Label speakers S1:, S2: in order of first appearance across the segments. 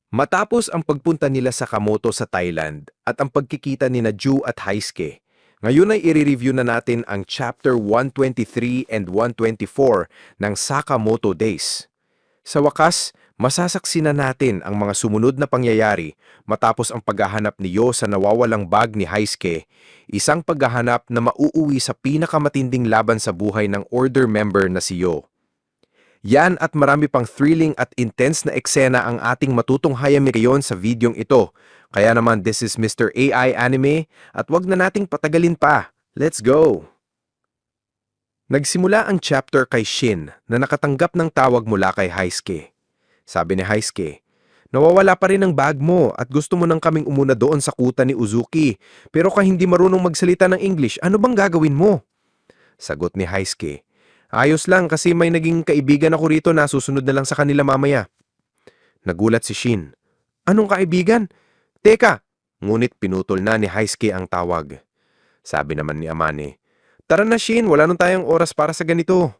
S1: Matapos ang pagpunta nila sa Kamoto sa Thailand at ang pagkikita ni na Ju at Haisuke, ngayon ay i-review na natin ang Chapter 123 and 124 ng Sakamoto Days. Sa wakas, masasaksi na natin ang mga sumunod na pangyayari matapos ang paghahanap ni Yo sa nawawalang bag ni Haisuke, isang paghahanap na mauuwi sa pinakamatinding laban sa buhay ng Order member na si Yo. Yan at marami pang thrilling at intense na eksena ang ating matutunghayan ngayon sa videong ito. Kaya naman, this is Mr. AI Anime at wag na nating patagalin pa. Let's go! Nagsimula ang chapter kay Shin na nakatanggap ng tawag mula kay Haisuke. Sabi ni Haisuke, "Nawawala pa rin ang bag mo at gusto mo nang kaming umuna doon sa kuta ni Uzuki. Pero kung hindi marunong magsalita ng English, ano bang gagawin mo?" Sagot ni Haisuke, "Ayos lang kasi may naging kaibigan ako rito na susunod na lang sa kanila mamaya." Nagulat si Shin. "Anong kaibigan? Teka!" Ngunit pinutol na ni Haisuke ang tawag. Sabi naman ni Amane, "Tara na Shin, wala nang tayong oras para sa ganito."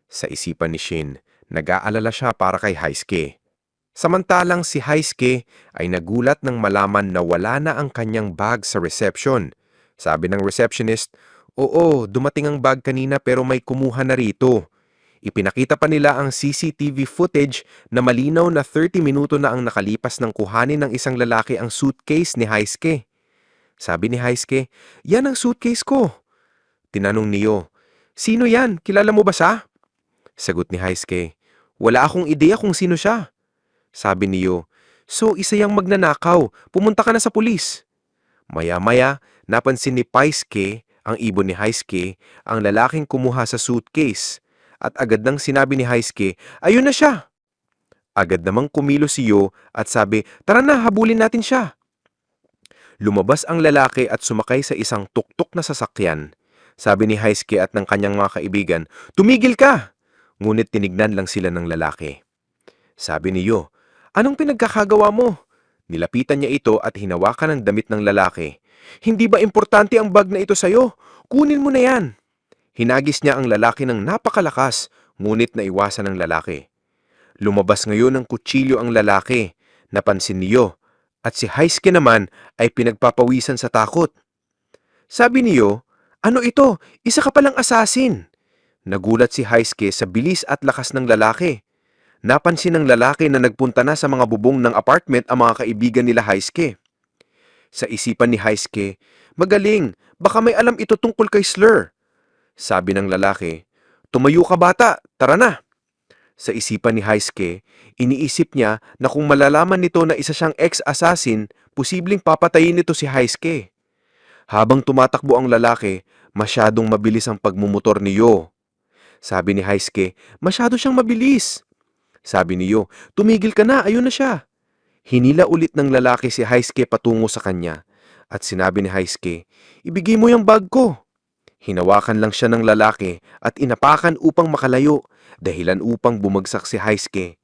S1: Sa isipan ni Shin, nag-aalala siya para kay Haisuke. Samantalang si Haisuke ay nagulat nang malaman na wala na ang kanyang bag sa reception. Sabi ng receptionist, "Oo, dumating ang bag kanina pero may kumuha na rito." Ipinakita pa nila ang CCTV footage na malinaw na 30 minuto na ang nakalipas ng kuhanin ng isang lalaki ang suitcase ni Haisuke. Sabi ni Haisuke, "Yan ang suitcase ko." Tinanong niyo, "Sino yan? Kilala mo ba siya?" Sagot ni Haisuke, "Wala akong ideya kung sino siya." Sabi niyo, "So isa yang magnanakaw, pumunta ka na sa pulis." Maya-maya, napansin ni Paisuke, ang ibon ni Haisuke, ang lalaking kumuha sa suitcase. At agad nang sinabi ni Haisuke, "Ayun na siya!" Agad namang kumilos si Yo at sabi, "Tara na, habulin natin siya." Lumabas ang lalaki at sumakay sa isang tuktok na sasakyan. Sabi ni Haisuke at ng kanyang mga kaibigan, "Tumigil ka!" Ngunit tinignan lang sila ng lalaki. Sabi ni Yo, "Anong pinagkakagawa mo?" Nilapitan niya ito at hinawakan ang damit ng lalaki. "Hindi ba importante ang bag na ito sa'yo? Kunin mo na yan." Hinagis niya ang lalaki ng napakalakas, ngunit naiwasan ng lalaki. Lumabas ngayon ng kutsilyo ang lalaki, napansin niyo, at si Haisuke naman ay pinagpapawisan sa takot. Sabi niyo, "Ano ito? Isa ka palang assassin." Nagulat si Haisuke sa bilis at lakas ng lalaki. Napansin ng lalaki na nagpunta na sa mga bubong ng apartment ang mga kaibigan nila Haisuke. Sa isipan ni Haisuke, "Magaling, baka may alam ito tungkol kay Slur." Sabi ng lalaki, "Tumayo ka bata, tara na." Sa isipan ni Haisuke, iniisip niya na kung malalaman nito na isa siyang ex-assassin, posibleng papatayin nito si Haisuke. Habang tumatakbo ang lalaki, masyadong mabilis ang pagmumotor ni Yo. Sabi ni Haisuke, "Masyado siyang mabilis." Sabi ni Yo, "Tumigil ka na, ayun na siya." Hinila ulit ng lalaki si Haisuke patungo sa kanya. At sinabi ni Haisuke, "Ibigay mo yung bag ko." Hinawakan lang siya ng lalaki at inapakan upang makalayo, dahilan upang bumagsak si Haisuke.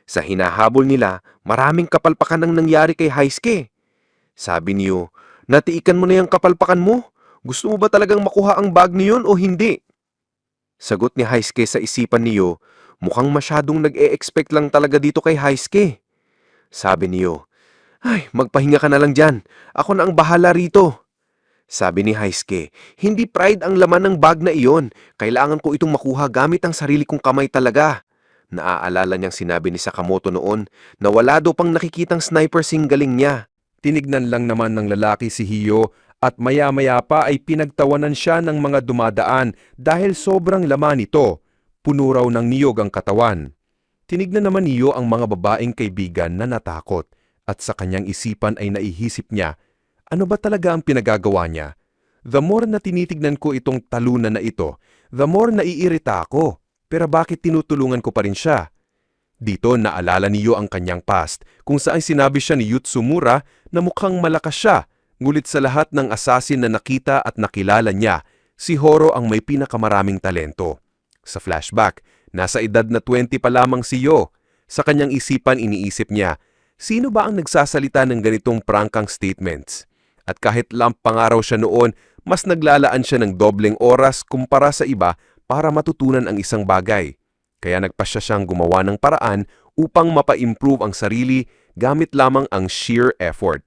S1: Sa hinahabol nila, maraming kapalpakan ang nangyari kay Haisuke. Sabi niyo, "Natiikan mo na yung kapalpakan mo? Gusto mo ba talagang makuha ang bag niyon o hindi?" Sagot ni Haisuke sa isipan niyo, mukhang masyadong nag-e-expect lang talaga dito kay Haisuke. Sabi niyo, "Ay, magpahinga ka na lang dyan. Ako na ang bahala rito." Sabi ni Haisuke, "Hindi pride ang laman ng bag na iyon. Kailangan ko itong makuha gamit ang sarili kong kamay talaga." Naaalala niyang sinabi ni Sakamoto noon na wala daw pang nakikitang sniper singgaling niya.
S2: Tinignan lang naman ng lalaki si Hiyo at maya-maya pa ay pinagtawanan siya ng mga dumadaan dahil sobrang laman nito. Puno raw ng niyog ang katawan. Tinignan naman niyo ang mga babaeng kaibigan na natakot at sa kanyang isipan ay naihisip niya, ano ba talaga ang pinagagawa niya? The more na tinitignan ko itong talunan na ito, the more naiirita ako. Pero bakit tinutulungan ko pa rin siya? Dito naalala niyo ang kanyang past kung saan sinabi siya ni Yutsumura na mukhang malakas siya, ngulit sa lahat ng assassin na nakita at nakilala niya, si Horo ang may pinakamaraming talento. Sa flashback, nasa edad na 20 pa lamang si Yo. Sa kanyang isipan iniisip niya, sino ba ang nagsasalita ng ganitong prangkang statements? At kahit pangaraw siya noon, mas naglalaan siya ng dobleng oras kumpara sa iba para matutunan ang isang bagay. Kaya nagpasya siyang gumawa ng paraan upang mapa-improve ang sarili gamit lamang ang sheer effort.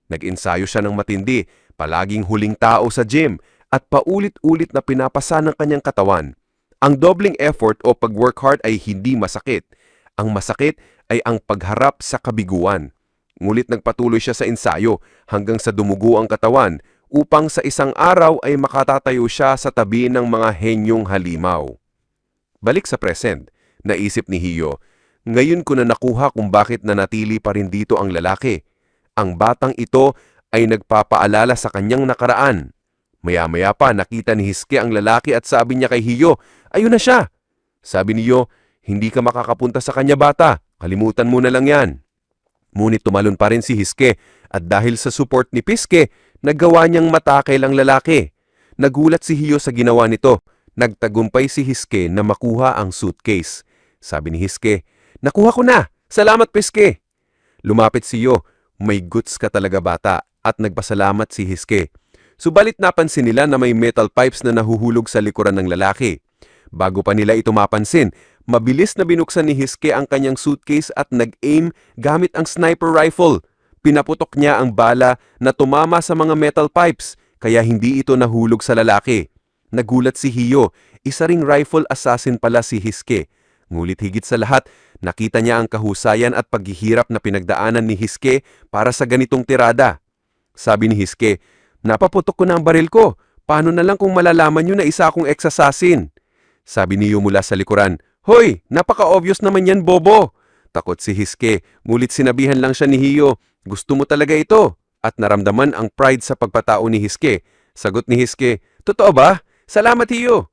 S2: Nag-ensayo siya ng matindi, palaging huling tao sa gym, at paulit-ulit na pinapasa ng kanyang katawan. Ang dobling effort o pag-work hard ay hindi masakit. Ang masakit ay ang pagharap sa kabiguan. Ngulit nagpatuloy siya sa ensayo hanggang sa dumugo ang katawan upang sa isang araw ay makatatayo siya sa tabi ng mga henyong halimaw. Balik sa present, naisip ni Hiyo, ngayon ko na nakuha kung bakit nanatili pa rin dito ang lalaki. Ang batang ito ay nagpapaalala sa kanyang nakaraan. Maya-maya pa nakita ni Hiske ang lalaki at sabi niya kay Hiyo, ayun na siya. Sabi ni Hiyo, hindi ka makakapunta sa kanya bata, kalimutan mo na lang yan. Ngunit tumalon pa rin si Hiske at dahil sa support ni Piske, nagawa niyang matakil ang lalaki. Nagulat si Hiyo sa ginawa nito. Nagtagumpay si Hiske na makuha ang suitcase. Sabi ni Hiske, nakuha ko na! Salamat Piske! Lumapit si Hiyo, may goods ka talaga bata, at nagpasalamat si Hiske. Subalit napansin nila na may metal pipes na nahuhulog sa likuran ng lalaki. Bago pa nila ito mapansin, mabilis na binuksan ni Hiske ang kanyang suitcase at nag-aim gamit ang sniper rifle. Pinaputok niya ang bala na tumama sa mga metal pipes, kaya hindi ito nahulog sa lalaki. Nagulat si Hiyo, isa ring rifle assassin pala si Hiske. Ngulit higit sa lahat, nakita niya ang kahusayan at paghihirap na pinagdaanan ni Hiske para sa ganitong tirada. Sabi ni Hiske, napaputok ko na ang baril ko. Paano na lang kung malalaman nyo na isa akong ex-assassin? Sabi ni Hiyo mula sa likuran, hoy, napaka-obvious naman yan, bobo. Takot si Hiske, ngulit sinabihan lang siya ni Hiyo, gusto mo talaga ito? At naramdaman ang pride sa pagpatao ni Hiske. Sagot ni Hiske, totoo ba? Salamat Hiyo.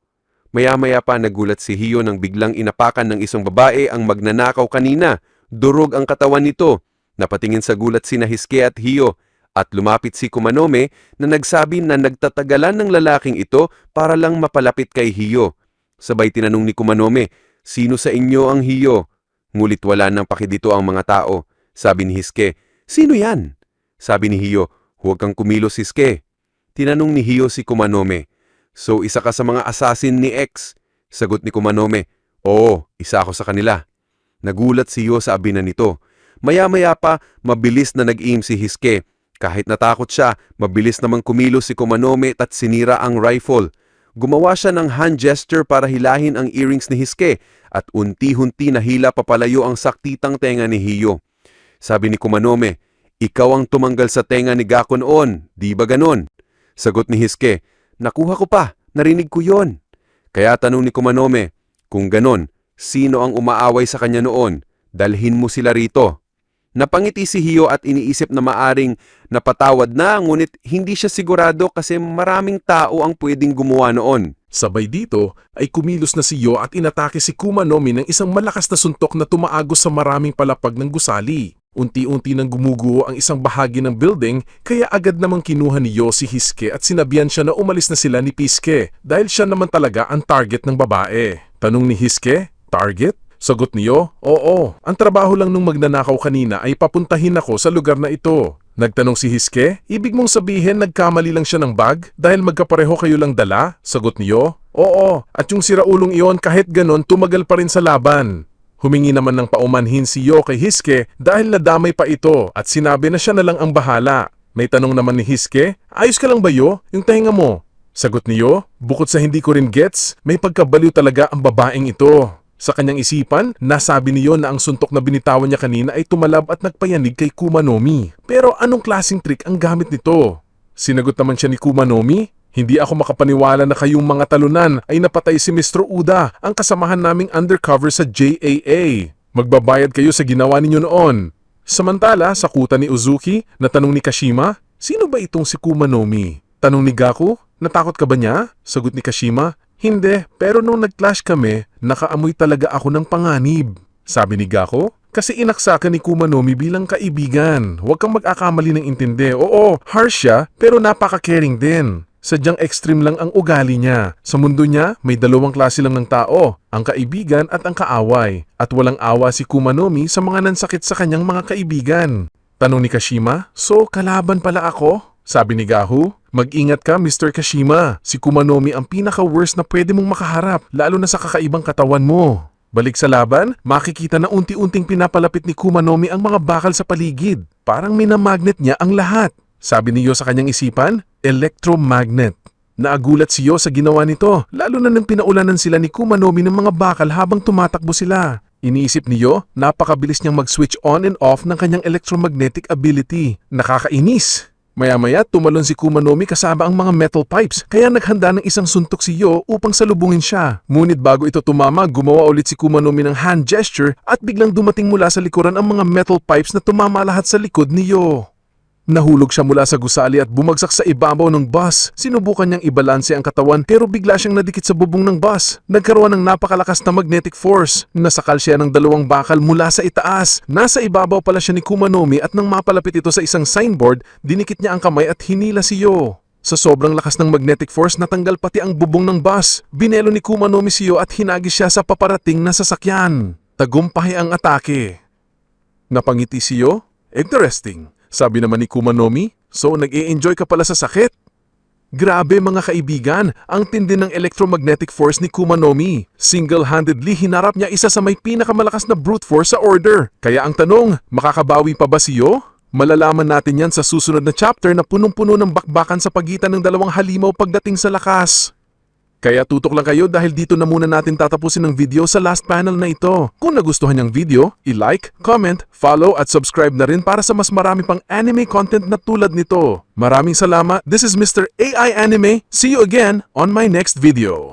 S2: Maya-maya pa nagulat si Hiyo nang biglang inapakan ng isang babae ang magnanakaw kanina. Durog ang katawan nito. Napatingin sa gulat sina Hiske at Hiyo. At lumapit si Kumanome na nagsabi na nagtatagalan ng lalaking ito para lang mapalapit kay Hiyo. Sabay tinanong ni Kumanome, sino sa inyo ang Hiyo? Ngulit wala nang pakidito ang mga tao. Sabi ni Hiske, sino yan? Sabi ni Hiyo, huwag kang kumilos Hiske. Tinanong ni Hiyo si Kumanome, so isa ka sa mga assassin ni X? Sagot ni Kumanome, oo, isa ako sa kanila. Nagulat si Hiyo sa abinan nito. Maya-maya pa, mabilis na nag-aim si Hiske. Kahit natakot siya, mabilis namang kumilos si Kumanome at sinira ang rifle. Gumawa siya ng hand gesture para hilahin ang earrings ni Hiske at unti-hunti nahila papalayo ang saktitang tenga ni Hiyo. Sabi ni Kumanome, ikaw ang tumanggal sa tenga ni Gako noon, di ba ganon? Sagot ni Hiske, nakuha ko pa, narinig ko yon. Kaya tanong ni Kumanome, kung ganon, sino ang umaaway sa kanya noon? Dalhin mo sila rito. Napangiti si Hiyo at iniisip na maaring napatawad na, ngunit hindi siya sigurado kasi maraming tao ang pwedeng gumawa noon.
S3: Sabay dito ay kumilos na si Hiyo at inatake si Kumanome ng isang malakas na suntok na tumaagos sa maraming palapag ng gusali. Unti-unti nang gumuguho ang isang bahagi ng building kaya agad namang kinuha ni Hiyo si Hiske at sinabihan siya na umalis na sila ni Piske dahil siya naman talaga ang target ng babae. Tanong ni Hiske, target? Sagot niyo, oo, ang trabaho lang nung magnanakaw kanina ay papuntahin ako sa lugar na ito. Nagtanong si Hiske, ibig mong sabihin nagkamali lang siya ng bag dahil magkapareho kayo lang dala? Sagot niyo, oo, at yung siraulong iyon kahit ganon tumagal pa rin sa laban. Humingi naman ng paumanhin si Hiyo kay Hiske dahil nadamay pa ito at sinabi na siya na lang ang bahala. May tanong naman ni Hiske, ayos ka lang ba yo, yung tahinga mo? Sagot niyo, bukod sa hindi ko rin gets, may pagkabaliw talaga ang babaeng ito. Sa kanyang isipan, nasabi niyo na ang suntok na binitawan niya kanina ay tumalab at nagpayanig kay Kumanome. Pero anong klaseng trick ang gamit nito? Sinagot naman siya ni Kumanome, hindi ako makapaniwala na kayong mga talunan ay napatay si Mr. Uda, ang kasamahan naming undercover sa JAA. Magbabayad kayo sa ginawa ninyo noon. Samantala, sa kuta ni Uzuki, natanong ni Kashima, sino ba itong si Kumanome? Tanong ni Gaku, natakot ka ba niya? Sagot ni Kashima, hindi, pero nung nag-clash kami, nakaamoy talaga ako ng panganib. Sabi ni Gako, kasi inaksakan ni Kumanome bilang kaibigan. Huwag kang mag-akamali ng intindi. Oo, harsh siya, pero napaka-caring din. Sadyang extreme lang ang ugali niya. Sa mundo niya, may dalawang klase lang ng tao, ang kaibigan at ang kaaway. At walang awa si Kumanome sa mga nansakit sa kanyang mga kaibigan. Tanong ni Kashima, so kalaban pala ako? Sabi ni Gahu, mag-ingat ka Mr. Kashima. Si Kumanome ang pinaka-worst na pwede mong makaharap, lalo na sa kakaibang katawan mo. Balik sa laban, makikita na unti-unting pinapalapit ni Kumanomi ang mga bakal sa paligid. Parang minamagnet niya ang lahat. Sabi ni Yo sa kanyang isipan, electromagnet. Naagulat si Yo sa ginawa nito, lalo na nang pinaulanan sila ni Kumanomi ng mga bakal habang tumatakbo sila. Iniisip ni Yo, napakabilis niyang mag-switch on and off ng kanyang electromagnetic ability. Nakakainis! Maya-maya tumalon si Kumanomi kasama ang mga metal pipes kaya naghanda ng isang suntok si Yo upang salubungin siya. Ngunit bago ito tumama, gumawa ulit si Kumanomi ng hand gesture at biglang dumating mula sa likuran ang mga metal pipes na tumama lahat sa likod ni Yo. Nahulog siya mula sa gusali at bumagsak sa ibabaw ng bus. Sinubukan niyang ibalanse ang katawan pero bigla siyang nadikit sa bubong ng bus. Nagkaroon ng napakalakas na magnetic force. Nasakal siya ng dalawang bakal mula sa itaas. Nasa ibabaw pala siya ni Kumanomi at nang mapalapit ito sa isang signboard, dinikit niya ang kamay at hinila si Yo. Sa sobrang lakas ng magnetic force, natanggal pati ang bubong ng bus. Binelo ni Kumanomi si Yo at hinagis siya sa paparating na sasakyan. Tagumpay ang atake. Napangiti si Yo? Interesting. Sabi naman ni Kumanomi, so nag-e-enjoy ka pala sa sakit? Grabe mga kaibigan, ang tindi ng electromagnetic force ni Kumanomi. Single-handedly hinarap niya isa sa may pinakamalakas na brute force sa order. Kaya ang tanong, makakabawi pa ba si Yo? Malalaman natin yan sa susunod na chapter na punong-puno ng bakbakan sa pagitan ng dalawang halimaw pagdating sa lakas. Kaya tutok lang kayo dahil dito na muna natin tatapusin ang video sa last panel na ito. Kung nagustuhan niyang video, i-like, comment, follow at subscribe na rin para sa mas marami pang anime content na tulad nito. Maraming salamat. This is Mr. AI Anime. See you again on my next video.